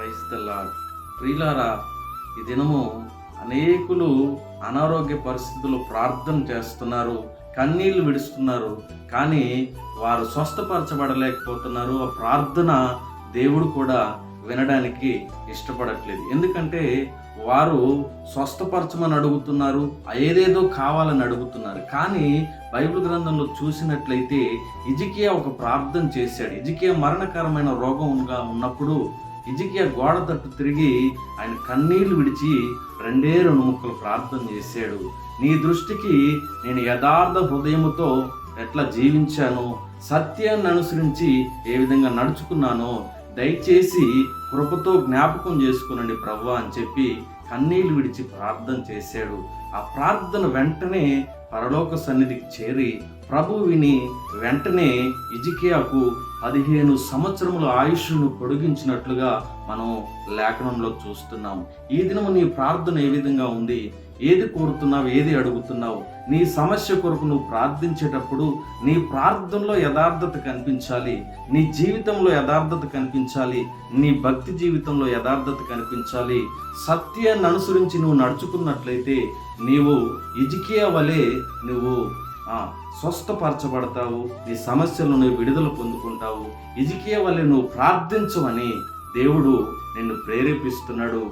Praise the lord. ప్రియులారా, ఈ దినము అనేకులు అనారోగ్య పరిస్థితుల్లో ప్రార్థన చేస్తున్నారు, కన్నీళ్లు విడుస్తున్నారు. కానీ వారు స్వస్థపరచబడలేకపోతున్నారు. ఆ ప్రార్థన దేవుడు కూడా వినడానికి ఇష్టపడట్లేదు. ఎందుకంటే వారు స్వస్థపరచమని అడుగుతున్నారు, ఏదేదో కావాలని అడుగుతున్నారు. కానీ బైబిల్ గ్రంథంలో చూసినట్లయితే హిజ్కియా ఒక ప్రార్థన చేశాడు. హిజ్కియా మరణకరమైన రోగంగా ఉన్నప్పుడు హిజ్కియా గోడ తట్టు తిరిగి ఆయన కన్నీళ్లు విడిచి రెండే రెండు ముక్కలు ప్రార్థన చేశాడు. నీ దృష్టికి నేను యథార్థ హృదయముతో ఎట్లా జీవించానో, సత్యాన్ని అనుసరించి ఏ విధంగా నడుచుకున్నానో దయచేసి కృపతో జ్ఞాపకం చేసుకునండి ప్రభువా అని చెప్పి కన్నీళ్లు విడిచి ప్రార్థన చేశాడు. ఆ ప్రార్థన వెంటనే పరలోక సన్నిధికి చేరి ప్రభు విని వెంటనే హిజ్కియాకు 15 సంవత్సరముల ఆయుష్ను పొడిగించినట్లుగా మనం లేఖనంలో చూస్తున్నాం. ఈ దినము నీ ప్రార్థన ఏ విధంగా ఉంది? ఏది కోరుతున్నావు? ఏది అడుగుతున్నావు? నీ సమస్య కొరకు నువ్వు ప్రార్థించేటప్పుడు నీ ప్రార్థనలో యథార్థత కనిపించాలి, నీ జీవితంలో యథార్థత కనిపించాలి, నీ భక్తి జీవితంలో యథార్థత కనిపించాలి. సత్యాన్ని అనుసరించి నువ్వు నడుచుకున్నట్లయితే నీవు హిజ్కియా వలె నువ్వు స్వస్థపరచబడతావు, నీ సమస్యలను నువ్వు విడుదల పొందుకుంటావు. హిజ్కియా వలె నువ్వు ప్రార్థించమని దేవుడు నిన్ను ప్రేరేపిస్తున్నాడు.